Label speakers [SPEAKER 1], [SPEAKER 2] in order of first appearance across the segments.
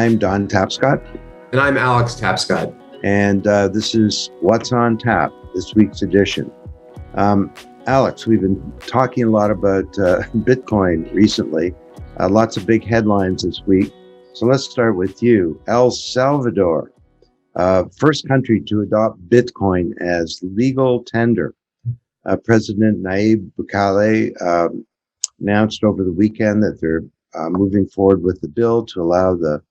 [SPEAKER 1] I'm Don Tapscott.
[SPEAKER 2] And I'm Alex Tapscott.
[SPEAKER 1] And this is What's on Tap, this week's edition. Alex, we've been talking a lot about Bitcoin recently. Lots of big headlines this week. So let's start with you. El Salvador, first country to adopt Bitcoin as legal tender. President Nayib Bukele announced over the weekend that they're moving forward with the bill to allow the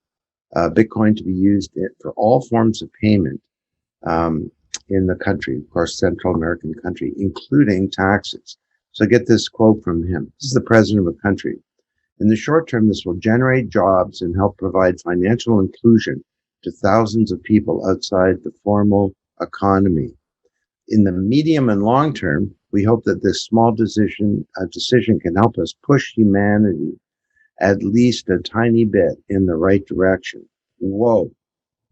[SPEAKER 1] Bitcoin to be used for all forms of payment in the country, of course, Central American country, including taxes. So I get this quote from him. This is the president of a country. In the short term, this will generate jobs and help provide financial inclusion to thousands of people outside the formal economy. In the medium and long term, we hope that this small decision can help us push humanity at least a tiny bit in the right direction. Whoa,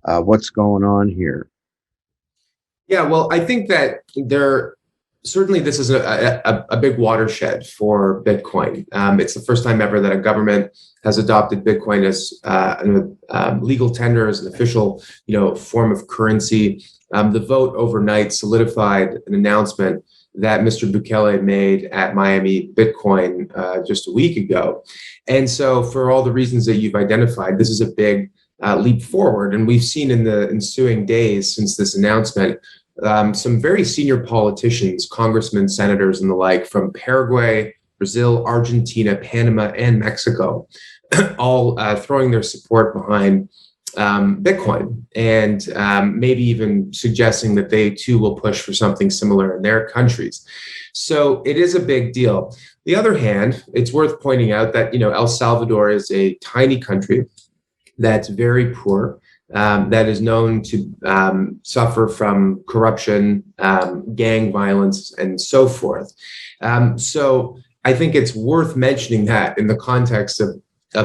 [SPEAKER 1] what's going on here?
[SPEAKER 2] Yeah, well, I think that certainly this is a big watershed for Bitcoin. It's the first time ever that a government has adopted Bitcoin as legal tender, as an official, form of currency. The vote overnight solidified an announcement that Mr. Bukele made at Miami Bitcoin just a week ago. And so for all the reasons that you've identified, this is a big leap forward. And we've seen in the ensuing days since this announcement, some very senior politicians, congressmen, senators, and the like from Paraguay, Brazil, Argentina, Panama, and Mexico, all throwing their support behind Bitcoin, and maybe even suggesting that they too will push for something similar in their countries. So it is a big deal. The other hand, it's worth pointing out that El Salvador is a tiny country that's very poor, that is known to suffer from corruption, gang violence, and so forth. So I think it's worth mentioning that in the context of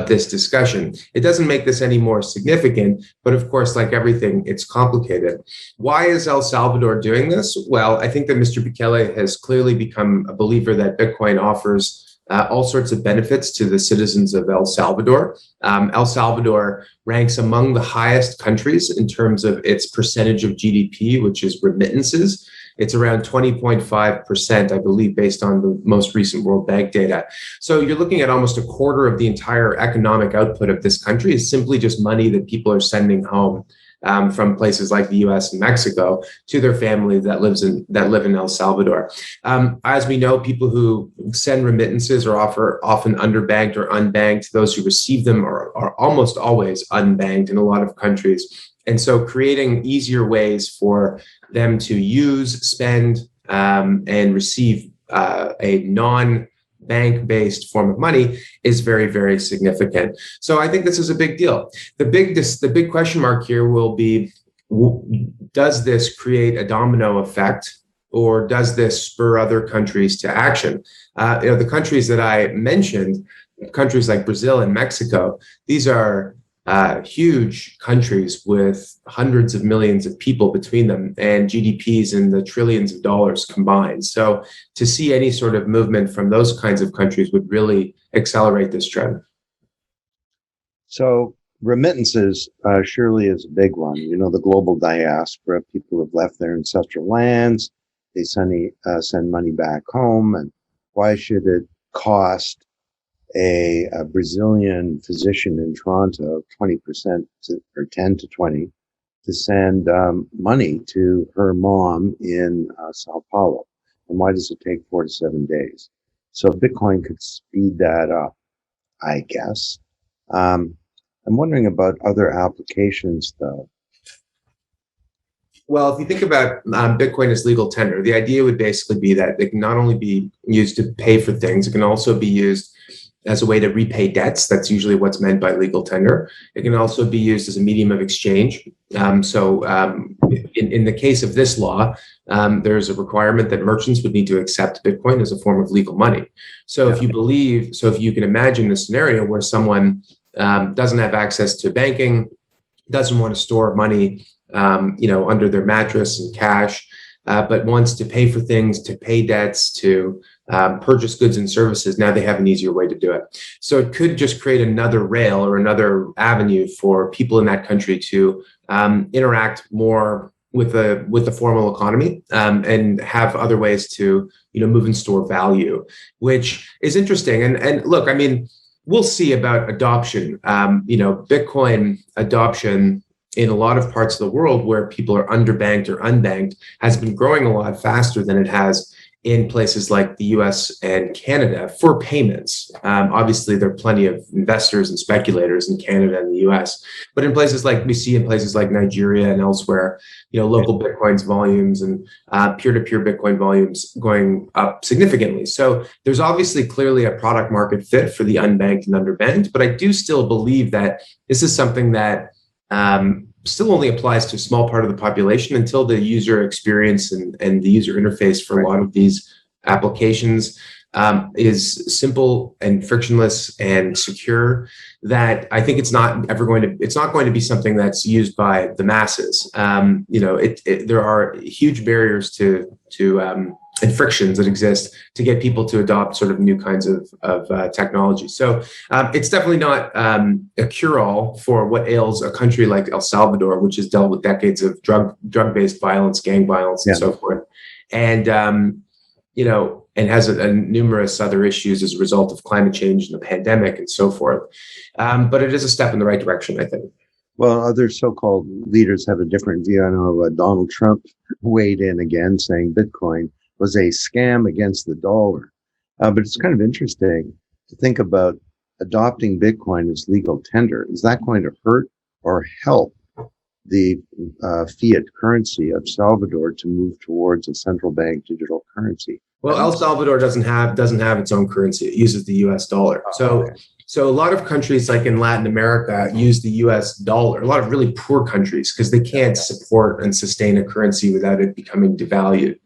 [SPEAKER 2] this discussion. It doesn't make this any more significant, but of course, like everything, it's complicated. Why is El Salvador doing this? Well, I think that Mr. Bukele has clearly become a believer that Bitcoin offers all sorts of benefits to the citizens of El Salvador. El Salvador ranks among the highest countries in terms of its percentage of GDP, which is remittances. It's around 20.5%, I believe, based on the most recent World Bank data. So you're looking at almost a quarter of the entire economic output of this country is simply just money that people are sending home from places like the U.S. and Mexico to their family that live in El Salvador. As we know, people who send remittances are often underbanked or unbanked. Those who receive them are almost always unbanked in a lot of countries. And so creating easier ways for them to use, spend, and receive a non-bank-based form of money is very, very significant. So I think this is a big deal. The big question mark here will be, does this create a domino effect, or does this spur other countries to action? The countries that I mentioned, countries like Brazil and Mexico, these are huge countries with hundreds of millions of people between them and GDPs in the trillions of dollars combined. So to see any sort of movement from those kinds of countries would really accelerate this trend.
[SPEAKER 1] So remittances surely is a big one. The global diaspora, people have left their ancestral lands. They send money back home. And why should it cost a Brazilian physician in Toronto 20% or 10 to 20 to send money to her mom in Sao Paulo? And why does it take 4 to 7 days? So Bitcoin could speed that up, I guess. I'm wondering about other applications, though.
[SPEAKER 2] Well, if you think about Bitcoin as legal tender, the idea would basically be that it can not only be used to pay for things, it can also be used as a way to repay debts. That's usually what's meant by legal tender. It can also be used as a medium of exchange. In the case of this law, there's a requirement that merchants would need to accept Bitcoin as a form of legal money. So if you can imagine a scenario where someone doesn't have access to banking, doesn't want to store money, under their mattress and cash, but wants to pay for things, to pay debts, to purchase goods and services, now they have an easier way to do it. So it could just create another rail or another avenue for people in that country to interact more with the formal economy, and have other ways to move and store value, which is interesting. And look, I mean, we'll see about adoption. Bitcoin adoption in a lot of parts of the world where people are underbanked or unbanked has been growing a lot faster than it has in places like the US and Canada for payments. Obviously, there are plenty of investors and speculators in Canada and the US, but in places like we see in places like Nigeria and elsewhere, local Bitcoin's volumes and peer-to-peer Bitcoin volumes going up significantly. So there's obviously clearly a product market fit for the unbanked and underbanked, but I do still believe that this is something that still only applies to a small part of the population until the user experience and the user interface for a lot of these applications is simple and frictionless and secure, that I think it's not going to be something that's used by the masses. There are huge barriers to and frictions that exist to get people to adopt sort of new kinds of technology. So it's definitely not a cure-all for what ails a country like El Salvador, which has dealt with decades of drug-based violence, gang violence, and so forth, and and has numerous other issues as a result of climate change and the pandemic and so forth. But it is a step in the right direction, I think.
[SPEAKER 1] Well, other so-called leaders have a different view. I know Donald Trump weighed in again, saying Bitcoin was a scam against the dollar. But it's kind of interesting to think about adopting Bitcoin as legal tender. Is that going to hurt or help the fiat currency of Salvador to move towards a central bank digital currency?
[SPEAKER 2] Well, El Salvador doesn't have its own currency. It uses the U.S. dollar. So a lot of countries like in Latin America use the U.S. dollar, a lot of really poor countries, because they can't support and sustain a currency without it becoming devalued.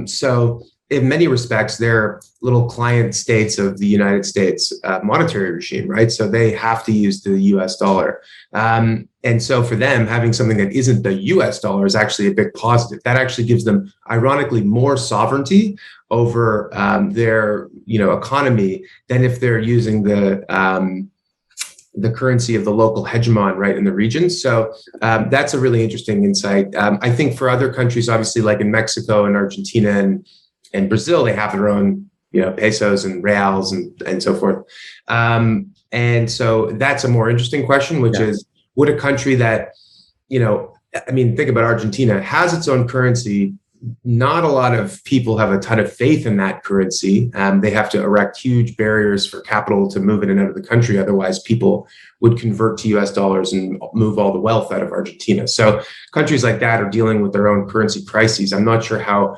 [SPEAKER 2] So in many respects, they're little client states of the United States monetary regime, right? So they have to use the U.S. dollar. And so for them, having something that isn't the U.S. dollar is actually a big positive. That actually gives them, ironically, more sovereignty over their economy than if they're using the currency of the local hegemon right in the region. So that's a really interesting insight. I think for other countries, obviously, like in Mexico and Argentina and Brazil, they have their own pesos and reals and so forth. And so that's a more interesting question, which is, would a country that, think about Argentina, has its own currency. Not a lot of people have a ton of faith in that currency. They have to erect huge barriers for capital to move in and out of the country. Otherwise, people would convert to US dollars and move all the wealth out of Argentina. So countries like that are dealing with their own currency crises. I'm not sure how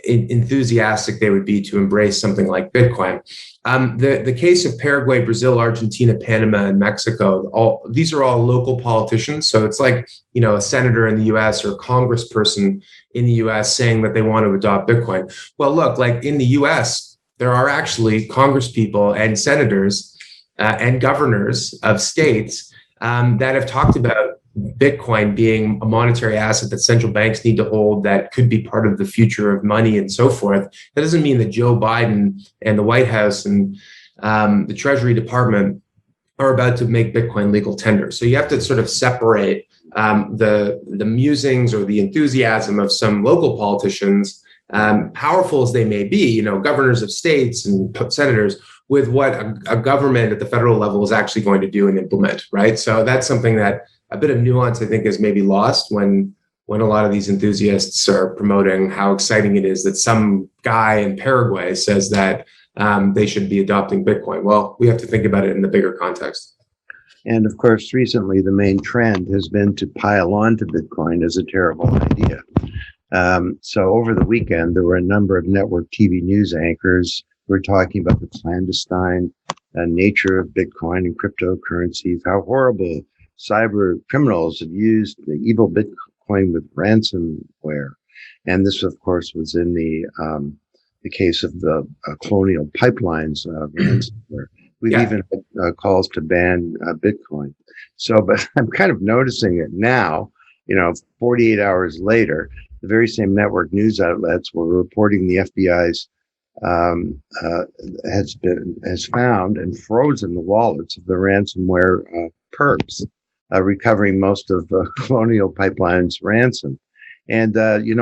[SPEAKER 2] enthusiastic they would be to embrace something like Bitcoin. The case of Paraguay, Brazil, Argentina, Panama, and Mexico, these are all local politicians. So it's like, a senator in the US or a congressperson in the US saying that they want to adopt Bitcoin. Well, look, like in the US, there are actually congresspeople and senators and governors of states that have talked about Bitcoin being a monetary asset that central banks need to hold, that could be part of the future of money and so forth. That doesn't mean that Joe Biden and the White House and the Treasury Department are about to make Bitcoin legal tender. So you have to sort of separate the musings or the enthusiasm of some local politicians, powerful as they may be, governors of states and senators, with what a government at the federal level is actually going to do and implement, right? So that's something that a bit of nuance, I think, is maybe lost when a lot of these enthusiasts are promoting how exciting it is that some guy in Paraguay says that they should be adopting Bitcoin. Well, we have to think about it in the bigger context.
[SPEAKER 1] And of course, recently, the main trend has been to pile on to Bitcoin as a terrible idea. So over the weekend, there were a number of network TV news anchors who were talking about the clandestine nature of Bitcoin and cryptocurrencies, how horrible cyber criminals have used the evil Bitcoin with ransomware. And this, of course, was in the case of the colonial pipelines ransomware. We've even had calls to ban Bitcoin. So, but I'm kind of noticing it now, 48 hours later, the very same network news outlets were reporting the FBI's uh, has found and frozen the wallets of the ransomware perps, recovering most of Colonial Pipeline's ransom. And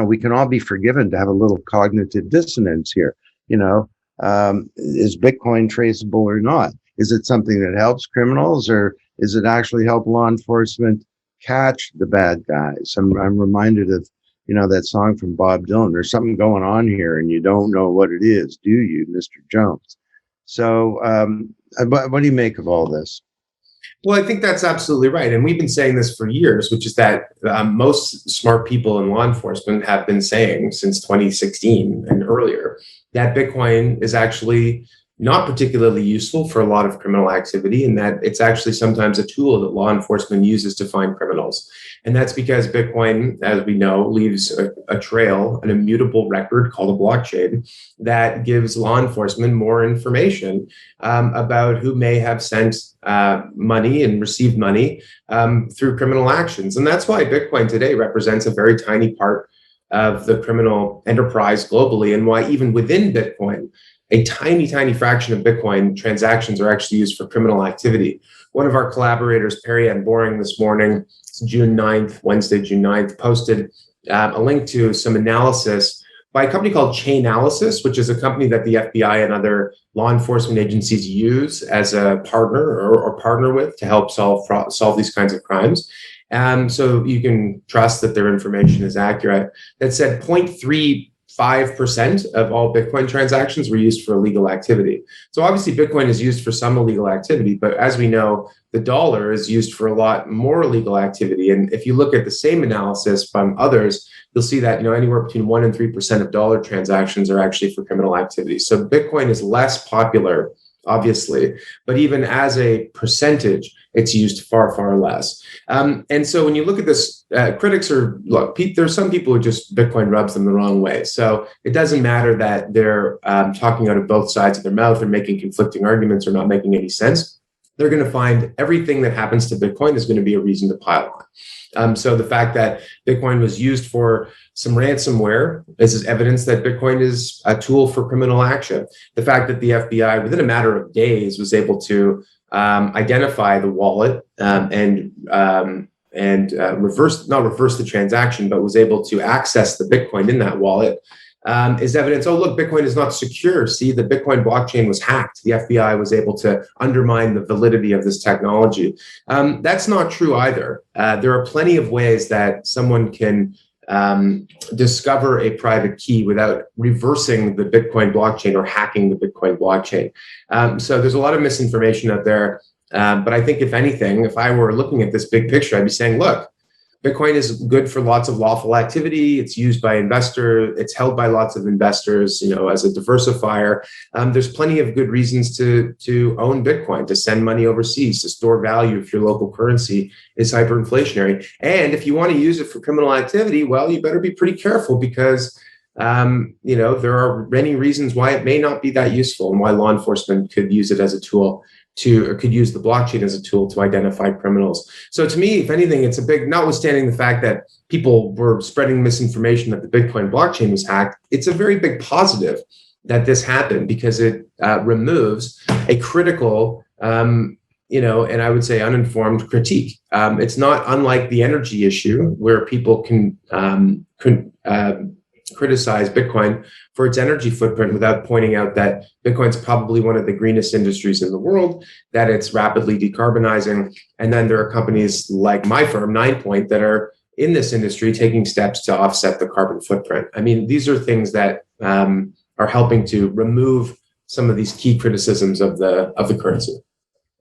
[SPEAKER 1] we can all be forgiven to have a little cognitive dissonance here. Is Bitcoin traceable or not? Is it something that helps criminals, or is it actually help law enforcement catch the bad guys? I'm reminded of that song from Bob Dylan. There's something going on here, and you don't know what it is, do you, Mr. Jones? So, what do you make of all this?
[SPEAKER 2] Well, I think that's absolutely right. And we've been saying this for years, which is that most smart people in law enforcement have been saying since 2016 and earlier that Bitcoin is actually not particularly useful for a lot of criminal activity, and that it's actually sometimes a tool that law enforcement uses to find criminals. And that's because Bitcoin, as we know, leaves a trail, an immutable record called a blockchain that gives law enforcement more information about who may have sent money and received money through criminal actions. And that's why Bitcoin today represents a very tiny part of the criminal enterprise globally, and why even within Bitcoin, a tiny, tiny fraction of Bitcoin transactions are actually used for criminal activity. One of our collaborators, Perry Ann Boring, this morning, June 9th, Wednesday, June 9th, posted a link to some analysis by a company called Chainalysis, which is a company that the FBI and other law enforcement agencies use as a partner or partner with to help solve these kinds of crimes. So you can trust that their information is accurate. That said 0.35% of all Bitcoin transactions were used for illegal activity. So obviously Bitcoin is used for some illegal activity, but as we know, the dollar is used for a lot more illegal activity. And if you look at the same analysis from others, you'll see that anywhere between 1% and 3% of dollar transactions are actually for criminal activity. So Bitcoin is less popular, obviously, but even as a percentage, it's used far, far less. And so when you look at this, critics there's some people who just Bitcoin rubs them the wrong way. So it doesn't matter that they're talking out of both sides of their mouth or making conflicting arguments or not making any sense. They're going to find everything that happens to Bitcoin is going to be a reason to pile on. So the fact that Bitcoin was used for some ransomware, this is evidence that Bitcoin is a tool for criminal action. The fact that the FBI, within a matter of days, was able to identify the wallet and reverse the transaction, but was able to access the Bitcoin in that wallet is evidence. Oh, look, Bitcoin is not secure. See, the Bitcoin blockchain was hacked. The FBI was able to undermine the validity of this technology. That's not true either. There are plenty of ways that someone can discover a private key without reversing the Bitcoin blockchain or hacking the Bitcoin blockchain. So there's a lot of misinformation out there. But I think if anything, if I were looking at this big picture, I'd be saying, look, Bitcoin is good for lots of lawful activity. It's used by investors. It's held by lots of investors, as a diversifier. There's plenty of good reasons to own Bitcoin, to send money overseas, to store value if your local currency is hyperinflationary. And if you want to use it for criminal activity, well, you better be pretty careful because there are many reasons why it may not be that useful and why law enforcement could use it as a tool could use the blockchain as a tool to identify criminals. So to me, if anything, it's a big, notwithstanding the fact that people were spreading misinformation that the Bitcoin blockchain was hacked, it's a very big positive that this happened because it removes a critical, and I would say uninformed critique. It's not unlike the energy issue where people can criticize Bitcoin for its energy footprint without pointing out that Bitcoin's probably one of the greenest industries in the world, that it's rapidly decarbonizing. And then there are companies like my firm, 9Point, that are in this industry taking steps to offset the carbon footprint. I mean, these are things that are helping to remove some of these key criticisms of the currency.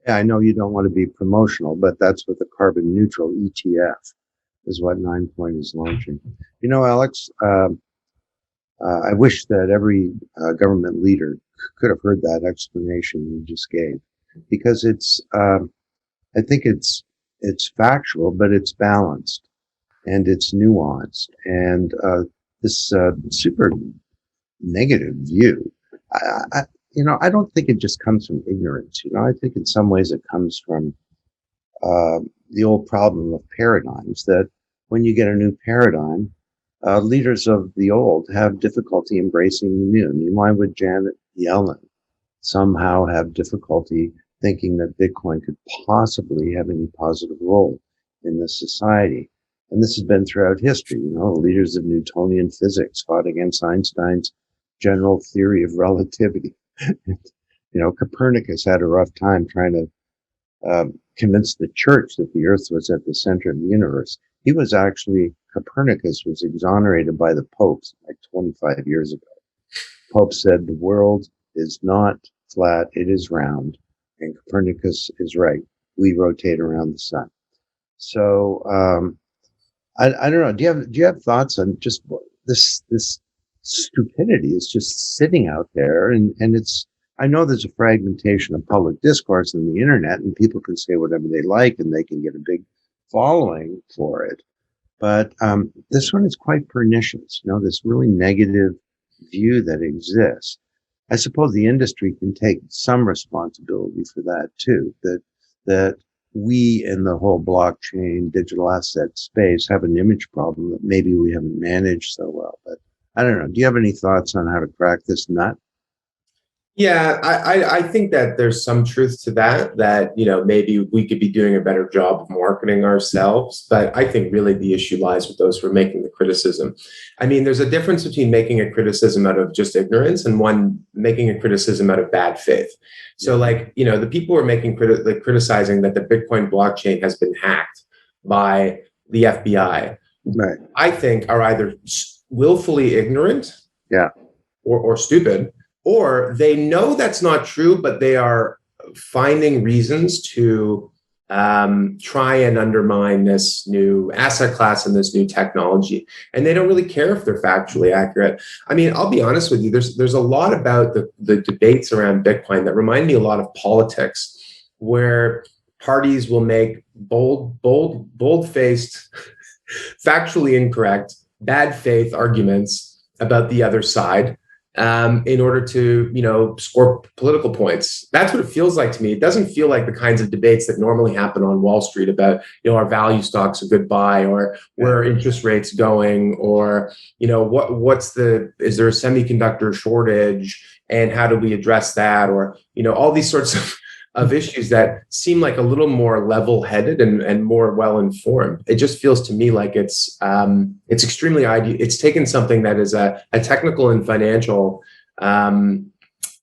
[SPEAKER 1] Yeah, I know you don't want to be promotional, but that's what the carbon neutral ETF is what 9Point is launching. Alex, I wish that every government leader could have heard that explanation you just gave, because I think it's factual, but it's balanced and it's nuanced. And this super negative view, I don't think it just comes from ignorance. I think in some ways it comes from the old problem of paradigms, that when you get a new paradigm, leaders of the old have difficulty embracing the new. I mean, why would Janet Yellen somehow have difficulty thinking that Bitcoin could possibly have any positive role in this society? And this has been throughout history. Leaders of Newtonian physics fought against Einstein's general theory of relativity. Copernicus had a rough time trying to convince the church that the earth was at the center of the universe. Copernicus was exonerated by the popes like 25 years ago. Pope said the world is not flat, it is round. And Copernicus is right. We rotate around the sun. So I don't know. Do you have thoughts on just this stupidity is just sitting out there, and it's, I know there's a fragmentation of public discourse in the internet, and people can say whatever they like, and they can get a big following for it. But this one is quite pernicious. This really negative view that exists. I suppose the industry can take some responsibility for that too. That we in the whole blockchain digital asset space have an image problem that maybe we haven't managed so well. But I don't know. Do you have any thoughts on how to crack this nut?
[SPEAKER 2] Yeah, I think that there's some truth to that, maybe we could be doing a better job of marketing ourselves. But I think really the issue lies with those who are making the criticism. I mean, there's a difference between making a criticism out of just ignorance and one making a criticism out of bad faith. So the people who are making criticizing that the Bitcoin blockchain has been hacked by the FBI,
[SPEAKER 1] Right.
[SPEAKER 2] I think are either willfully ignorant,
[SPEAKER 1] Yeah,
[SPEAKER 2] or stupid, or they know that's not true, but they are finding reasons to try and undermine this new asset class and this new technology. And they don't really care if they're factually accurate. I mean, I'll be honest with you, there's a lot about the debates around Bitcoin that remind me a lot of politics, where parties will make bold-faced, factually incorrect, bad faith arguments about the other side, in order to, score political points. That's what it feels like to me. It doesn't feel like the kinds of debates that normally happen on Wall Street about, are value stocks a good buy, or where are interest rates going, or, is there a semiconductor shortage and how do we address that? Or, all these sorts of issues that seem like a little more level-headed and more well-informed. It just feels to me like it's extremely it's taken something that is a technical and financial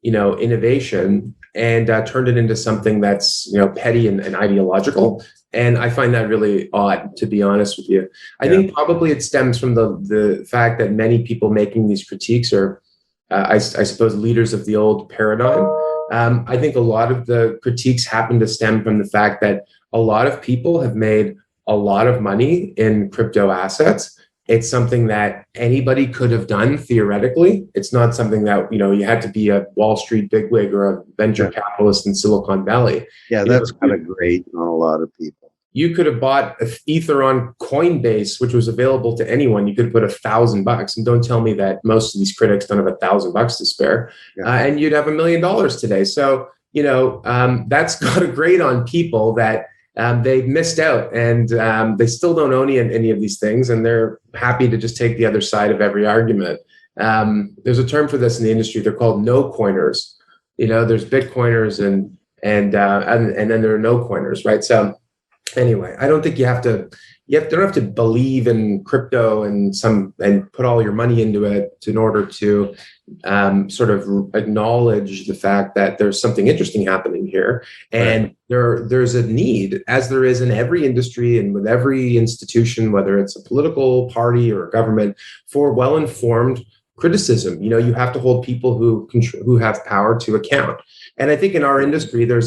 [SPEAKER 2] innovation and turned it into something that's petty and ideological. And I find that really odd, to be honest with you. I think probably it stems from the fact that many people making these critiques are, I suppose, leaders of the old paradigm. I think a lot of the critiques happen to stem from the fact that a lot of people have made a lot of money in crypto assets. It's something that anybody could have done theoretically. It's not something that, you had to be a Wall Street bigwig or a venture capitalist in Silicon Valley.
[SPEAKER 1] Yeah, that's kind of great on a lot of people.
[SPEAKER 2] You could have bought Ether on Coinbase, which was available to anyone. You could have put $1,000, and don't tell me that most of these critics don't have $1,000 to spare, and you'd have $1 million today. So that's got a grade on people that they've missed out, and they still don't own any of these things, and they're happy to just take the other side of every argument. There's a term for this in the industry. They're called no coiners. There's Bitcoiners and then there are no coiners, right? So anyway, I don't think you don't have to believe in crypto and put all your money into it in order to sort of acknowledge the fact that there's something interesting happening here. And there's a need, as there is in every industry and with every institution, whether it's a political party or a government, for well-informed criticism. You have to hold people who have power to account. And I think in our industry, there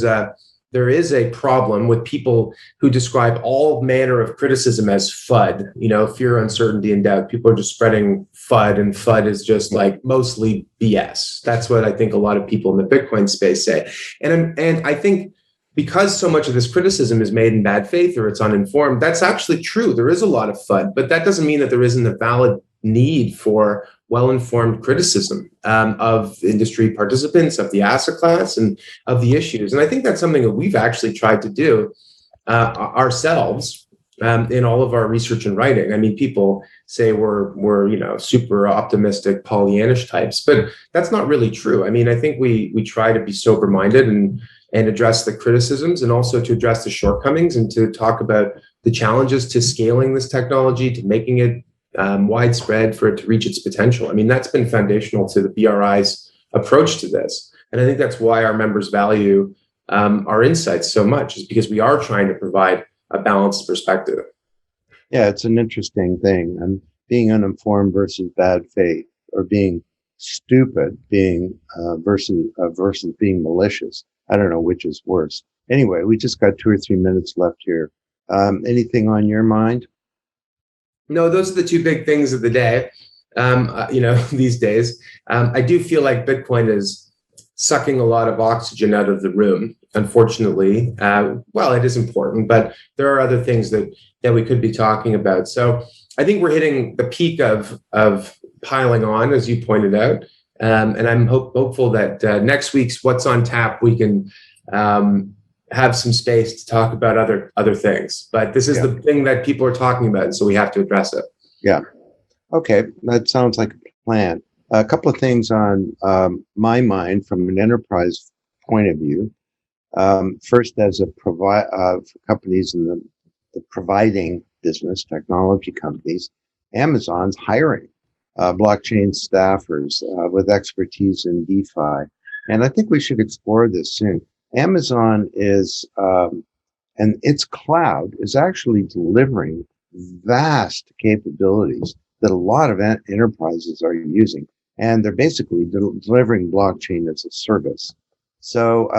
[SPEAKER 2] is a problem with people who describe all manner of criticism as FUD, fear, uncertainty, and doubt. People are just spreading FUD, and FUD is just like mostly BS. That's what I think a lot of people in the Bitcoin space say. And I think because so much of this criticism is made in bad faith or it's uninformed, that's actually true. There is a lot of FUD, but that doesn't mean that there isn't a valid need for well-informed criticism of industry participants, of the asset class, and of the issues. And I think that's something that we've actually tried to do ourselves. in all of our research and writing. I mean, people say we're super optimistic Pollyannish types, but that's not really true. I mean, I think we try to be sober minded and address the criticisms, and also to address the shortcomings, and to talk about the challenges to scaling this technology, to making it widespread, for it to reach its potential. I mean, that's been foundational to the BRI's approach to this, and I think that's why our members value our insights so much, is because we are trying to provide a balanced perspective.
[SPEAKER 1] Yeah, it's an interesting thing. And being uninformed versus bad faith, or being stupid, being versus being malicious. I don't know which is worse. Anyway, we just got 2 or 3 minutes left here. Anything on your mind?
[SPEAKER 2] No, those are the two big things of the day. These days, I do feel like Bitcoin is sucking a lot of oxygen out of the room. Unfortunately, well, it is important, but there are other things that we could be talking about. So I think we're hitting the peak of piling on, as you pointed out, and I'm hopeful that next week's What's on Tap we can have some space to talk about other things. But this is the thing that people are talking about, and so we have to address it.
[SPEAKER 1] Yeah. Okay, that sounds like a plan. A couple of things on my mind from an enterprise point of view. First, as a for companies in the providing business, technology companies, Amazon's hiring blockchain staffers with expertise in DeFi. And I think we should explore this soon. Amazon is, and its cloud is actually delivering vast capabilities that a lot of enterprises are using. And they're basically delivering blockchain as a service. So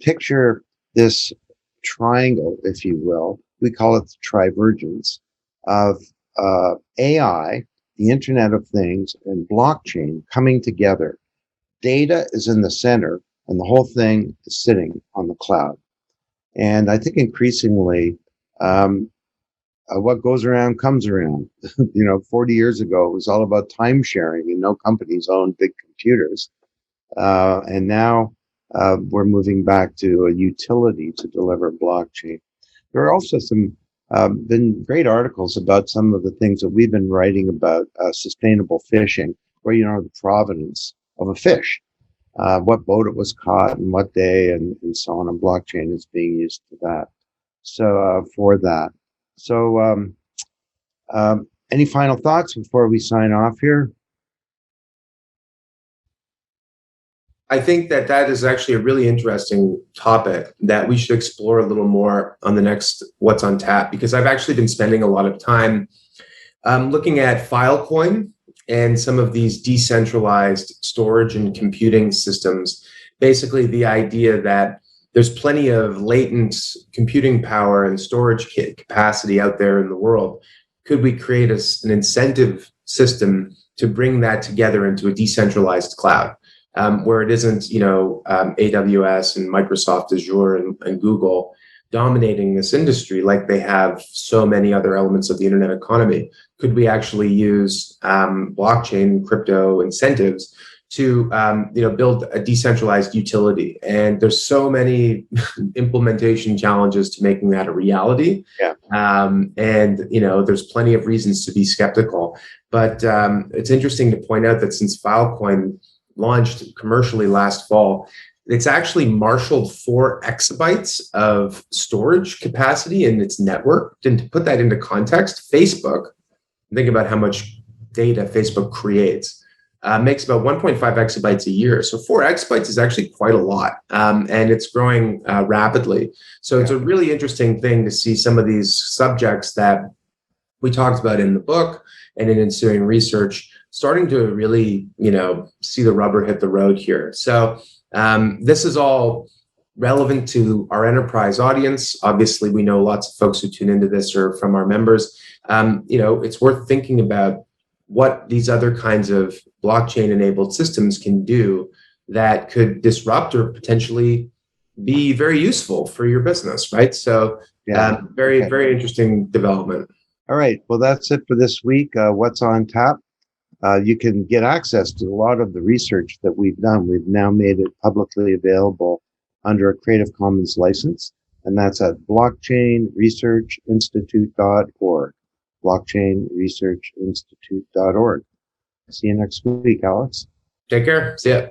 [SPEAKER 1] picture this triangle, if you will. We call it the trivergence of AI, the Internet of Things, and blockchain coming together. Data is in the center, and the whole thing is sitting on the cloud. And I think increasingly, what goes around comes around. 40 years ago, it was all about time sharing, and no companies owned big computers. And now we're moving back to a utility to deliver blockchain. There are also been great articles about some of the things that we've been writing about sustainable fishing, where the provenance of a fish, what boat it was caught and what day, and so on. And blockchain is being used for that. So for that. So any final thoughts before we sign off here?
[SPEAKER 2] I think that is actually a really interesting topic that we should explore a little more on the next What's on Tap, because I've actually been spending a lot of time looking at Filecoin and some of these decentralized storage and computing systems. Basically, the idea that there's plenty of latent computing power and storage capacity out there in the world. Could we create an incentive system to bring that together into a decentralized cloud? Where it isn't, AWS and Microsoft Azure and Google dominating this industry like they have so many other elements of the internet economy. Could we actually use blockchain, crypto incentives to build a decentralized utility? And there's so many implementation challenges to making that a reality.
[SPEAKER 1] Yeah.
[SPEAKER 2] There's plenty of reasons to be skeptical. But it's interesting to point out that since Filecoin launched commercially last fall, it's actually marshaled 4 exabytes of storage capacity in its network. And to put that into context, Facebook, think about how much data Facebook creates, makes about 1.5 exabytes a year. So 4 exabytes is actually quite a lot, and it's growing rapidly. So it's a really interesting thing to see some of these subjects that we talked about in the book and in ensuing research starting to really, see the rubber hit the road here. So this is all relevant to our enterprise audience. Obviously, we know lots of folks who tune into this are from our members. It's worth thinking about what these other kinds of blockchain-enabled systems can do that could disrupt or potentially be very useful for your business, right? So very interesting development.
[SPEAKER 1] All right. Well, that's it for this week. What's on Tap? You can get access to a lot of the research that we've done. We've now made it publicly available under a Creative Commons license. and that's at blockchainresearchinstitute.org. Blockchainresearchinstitute.org. See you next week, Alex.
[SPEAKER 2] Take care. See ya.